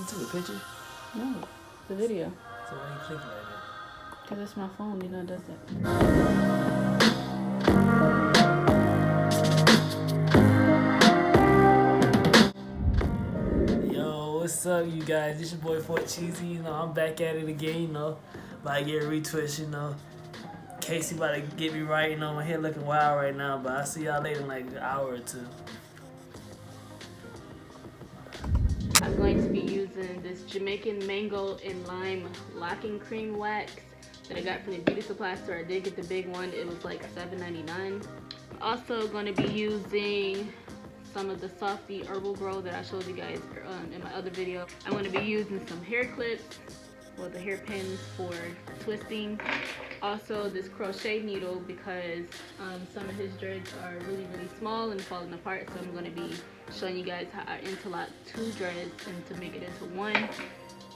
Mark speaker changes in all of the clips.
Speaker 1: You took a picture?
Speaker 2: No, the video.
Speaker 1: So why you clicking like that?
Speaker 2: Because it's my phone, you know, it does
Speaker 1: that. Yo, what's up, you guys? It's your boy Fort Cheesy. You know, I'm back at it again. You know, about to get retwist. You know, Casey about to get me right. You know, my hair looking wild right now, but I'll see y'all later in like an hour or two.
Speaker 2: I'm going to be using this Jamaican mango and lime locking cream wax that I got from the beauty supply store. I did get the big one. It was like $7.99. I'm also going to be using some of the Softy Herbal Grow that I showed you guys in my other video. I'm going to be using some hair clips, well, the hair pins for twisting. Also this crochet needle because some of his dreads are really small and falling apart, so I'm going to be showing you guys how I interlock 2 dreads and to make it into 1.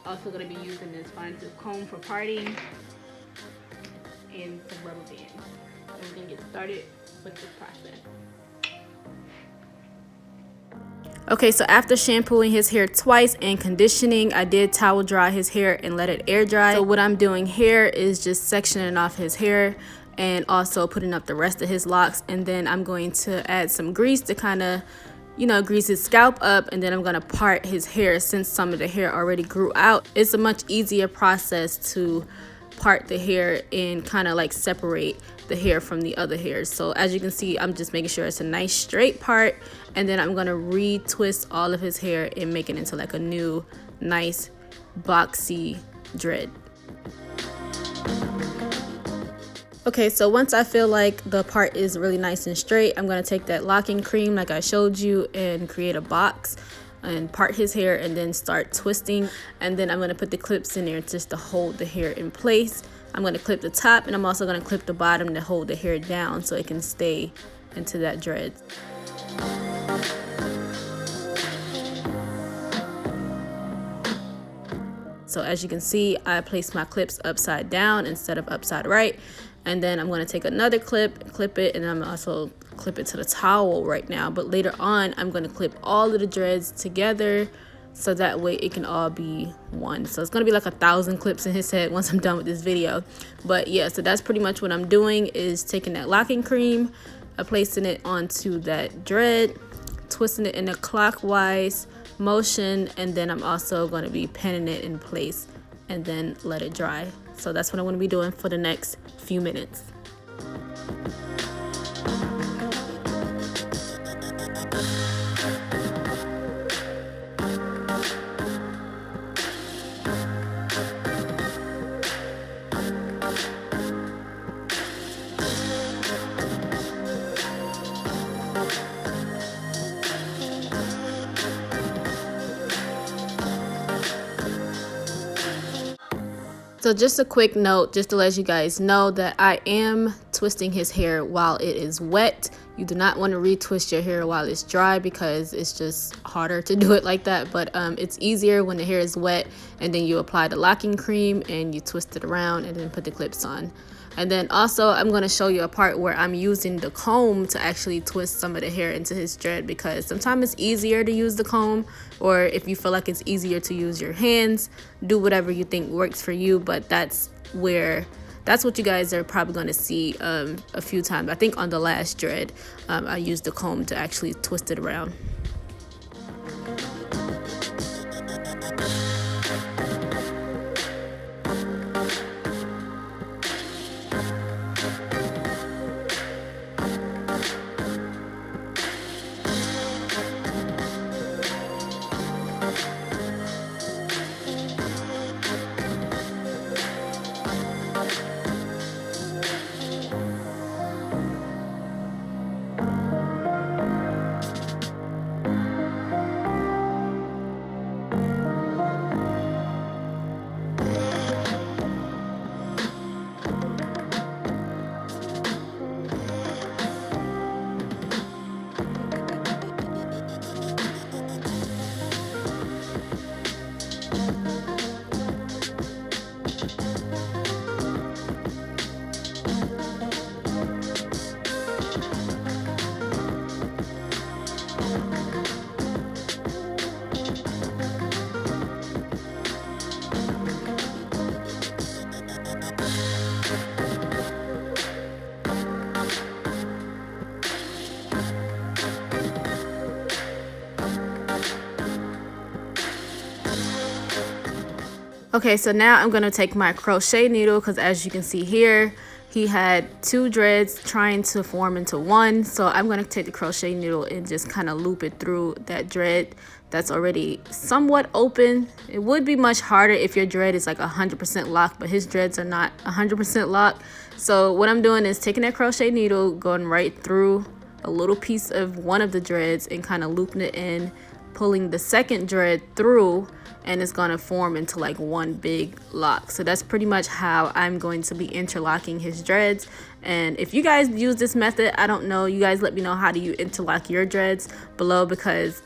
Speaker 2: Also going to be using this fine tooth comb for parting and some rubber bands. We're going to get started with this process. Okay, so after shampooing his hair twice and conditioning, I did towel dry his hair and let it air dry. So what I'm doing here is just sectioning off his hair and also putting up the rest of his locks, and then I'm going to add some grease to kind of, you know, grease his scalp up, and then I'm going to part his hair since some of the hair already grew out. It's a much easier process to part the hair and kind of like separate the hair from the other hairs. So as you can see, I'm just making sure it's a nice straight part, and then I'm going to retwist all of his hair and make it into like a new nice boxy dread. Okay, so once I feel like the part is really nice and straight, I'm going to take that locking cream like I showed you and create a box and part his hair and then start twisting. And then I'm going to put the clips in there just to hold the hair in place. I'm going to clip the top, and I'm also going to clip the bottom to hold the hair down so it can stay into that dread. So as you can see, I placed my clips upside down instead of upside right. And then I'm going to take another clip it, and I'm also clip it to the towel right now. But later on, I'm going to clip all of the dreads together so that way it can all be one. So it's going to be like 1,000 clips in his head once I'm done with this video. But yeah, so that's pretty much what I'm doing, is taking that locking cream, placing it onto that dread, twisting it in a clockwise motion, and then I'm also going to be pinning it in place and then let it dry. So that's what I'm going to be doing for the next few minutes. So just a quick note, just to let you guys know that I am twisting his hair while it is wet. You do not want to retwist your hair while it's dry because it's just harder to do it like that. But it's easier when the hair is wet, and then you apply the locking cream and you twist it around and then put the clips on. And then also I'm going to show you a part where I'm using the comb to actually twist some of the hair into his dread, because sometimes it's easier to use the comb, or if you feel like it's easier to use your hands, do whatever you think works for you. But that's what you guys are probably going to see a few times. I think on the last dread, I used the comb to actually twist it around. Okay, so now I'm gonna take my crochet needle, because as you can see here, he had 2 dreads trying to form into one. So I'm gonna take the crochet needle and just kind of loop it through that dread that's already somewhat open. It would be much harder if your dread is like 100% locked, but his dreads are not 100% locked. So what I'm doing is taking that crochet needle, going right through a little piece of one of the dreads and kind of looping it in, pulling the second dread through, and it's going to form into like one big lock. So that's pretty much how I'm going to be interlocking his dreads. And if you guys use this method, I don't know, you guys let me know how do you interlock your dreads below, because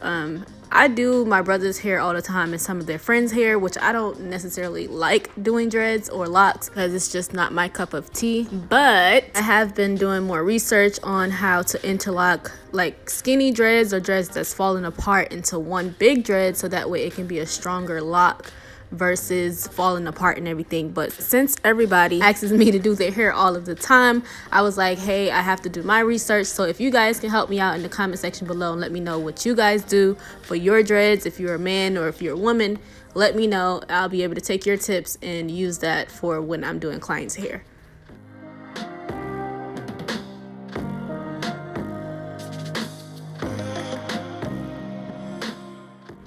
Speaker 2: I do my brother's hair all the time and some of their friends' hair, which I don't necessarily like doing dreads or locks because it's just not my cup of tea. But I have been doing more research on how to interlock like skinny dreads or dreads that's falling apart into one big dread, so that way it can be a stronger lock versus falling apart and everything. But since everybody asks me to do their hair all of the time, I was like, hey, I have to do my research. So if you guys can help me out in the comment section below and let me know what you guys do for your dreads, if you're a man or if you're a woman, let me know. I'll be able to take your tips and use that for when I'm doing clients' hair.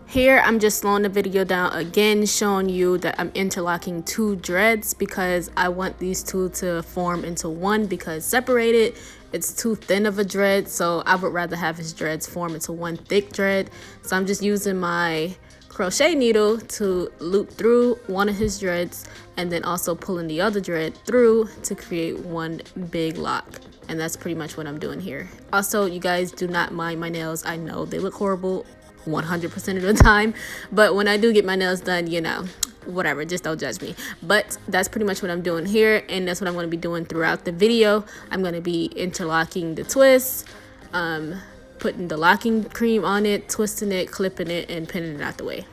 Speaker 2: Here, I'm just slowing the video down again, showing you that I'm interlocking 2 dreads because I want these 2 to form into one, because separated, it's too thin of a dread. So I would rather have his dreads form into one thick dread. So I'm just using my crochet needle to loop through one of his dreads and then also pulling the other dread through to create one big lock. And that's pretty much what I'm doing here. Also, you guys do not mind my nails. I know they look horrible 100% of the time, but when I do get my nails done, you know, whatever, just don't judge me. But that's pretty much what I'm doing here, and that's what I'm going to be doing throughout the video. I'm going to be interlocking the twists, putting the locking cream on it, twisting it, clipping it, and pinning it out the way.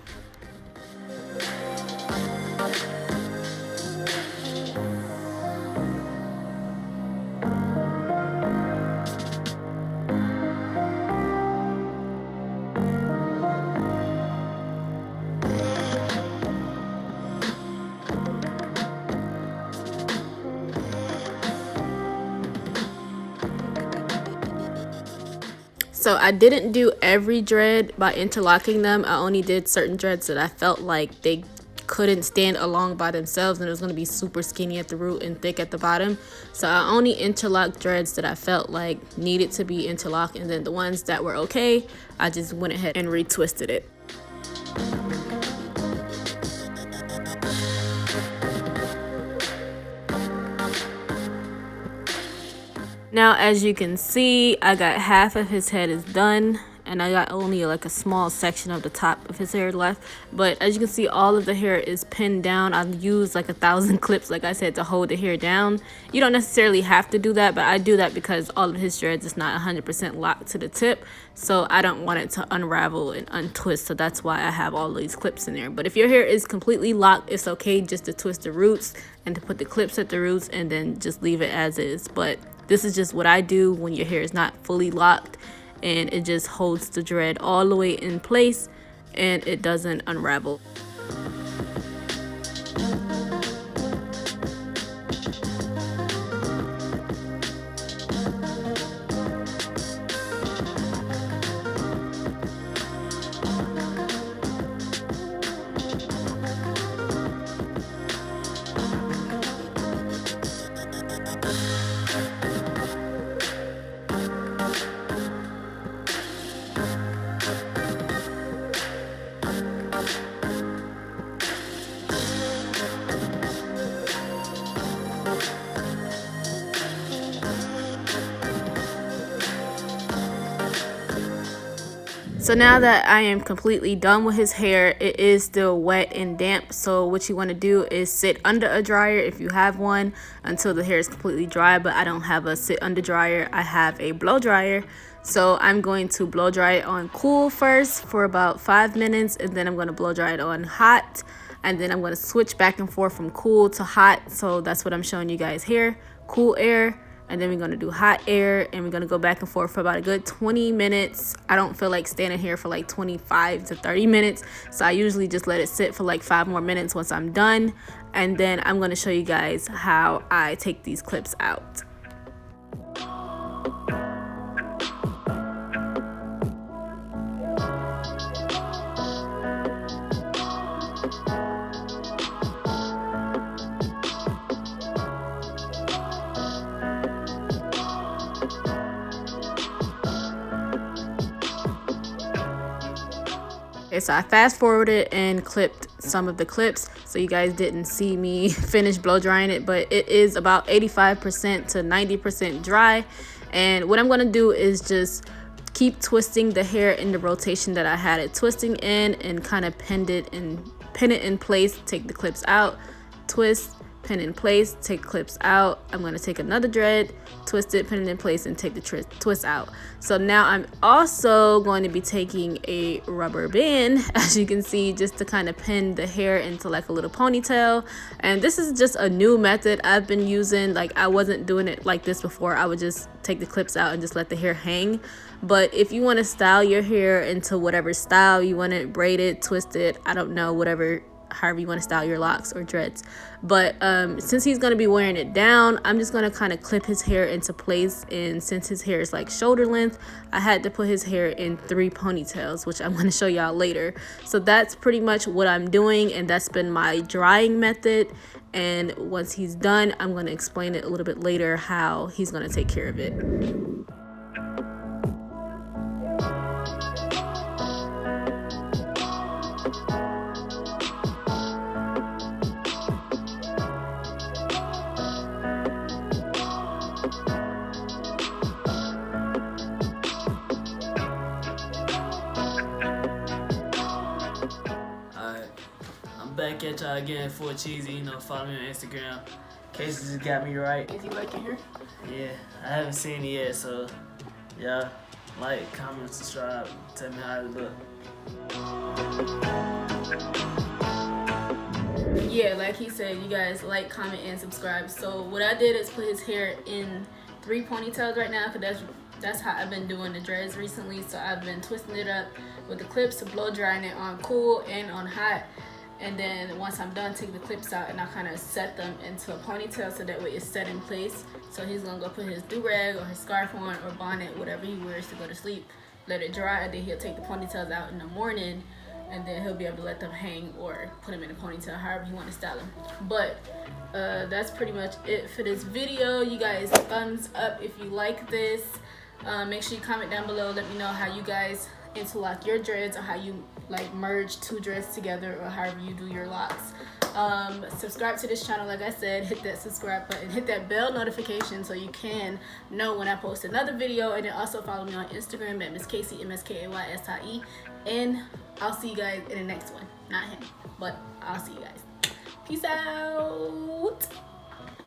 Speaker 2: So I didn't do every dread by interlocking them. I only did certain dreads that I felt like they couldn't stand along by themselves and it was going to be super skinny at the root and thick at the bottom. So I only interlocked dreads that I felt like needed to be interlocked, and then the ones that were okay, I just went ahead and retwisted it. Now, as you can see, I got half of his head is done, and I got only like a small section of the top of his hair left. But as you can see, all of the hair is pinned down. I used like 1,000 clips, like I said, to hold the hair down. You don't necessarily have to do that, but I do that because all of his dreads is not 100% locked to the tip. So I don't want it to unravel and untwist. So that's why I have all these clips in there. But if your hair is completely locked, it's okay just to twist the roots and to put the clips at the roots and then just leave it as is. But this is just what I do when your hair is not fully locked, and it just holds the dread all the way in place and it doesn't unravel. So now that I am completely done with his hair, it is still wet and damp. So what you want to do is sit under a dryer if you have one until the hair is completely dry. But I don't have a sit under dryer. I have a blow dryer. So I'm going to blow dry it on cool first for about 5 minutes, and then I'm going to blow dry it on hot, and then I'm going to switch back and forth from cool to hot. So that's what I'm showing you guys here. Cool air, and then we're going to do hot air, and we're going to go back and forth for about a good 20 minutes. I don't feel like standing here for like 25 to 30 minutes, so I usually just let it sit for like 5 more minutes once I'm done, and then I'm going to show you guys how I take these clips out. Okay, so I fast forwarded and clipped some of the clips, so you guys didn't see me finish blow drying it, but it is about 85% to 90% dry. And what I'm going to do is just keep twisting the hair in the rotation that I had it twisting in, and kind of pin it in place, take the clips out, twist, pin in place, take clips out. I'm going to take another dread, twist it, pin it in place, and take the twist out. So now I'm also going to be taking a rubber band, as you can see, just to kind of pin the hair into like a little ponytail. And this is just a new method I've been using. Like, I wasn't doing it like this before. I would just take the clips out and just let the hair hang. But if you want to style your hair into whatever style you want it, braid it, twist it, I don't know, however you want to style your locks or dreads. But since he's going to be wearing it down, I'm just going to kind of clip his hair into place. And since his hair is like shoulder length, I had to put his hair in 3 ponytails, which I'm going to show y'all later. So that's pretty much what I'm doing, and that's been my drying method. And once he's done, I'm going to explain it a little bit later how he's going to take care of it.
Speaker 1: Back at y'all again for Cheesy. You know, follow me on Instagram. Casey just got me right.
Speaker 2: Is he liking here?
Speaker 1: Yeah, I haven't seen it yet, so yeah, like, comment, subscribe, tell me how it look.
Speaker 2: Yeah, like he said, you guys like, comment, and subscribe. So what I did is put his hair in 3 ponytails right now, because that's how I've been doing the dreads recently. So I've been twisting it up with the clips, blow drying it on cool and on hot. And then once I'm done, take the clips out and I kind of set them into a ponytail, so that way it's set in place. So he's gonna go put his do-rag or his scarf on or bonnet, whatever he wears to go to sleep, let it dry, and then he'll take the ponytails out in the morning, and then he'll be able to let them hang or put them in a ponytail, however you want to style them. But that's pretty much it for this video. You guys, thumbs up if you like this. Make sure you comment down below, let me know how you guys interlock your dreads, or how you like merge 2 dreads together, or however you do your locks. Subscribe to this channel, like I said, hit that subscribe button, hit that bell notification so you can know when I post another video, and then also follow me on Instagram at Miss Casey, MSKAYSIE, and I'll see you guys in the next one. Not him, but I'll see you guys. Peace out.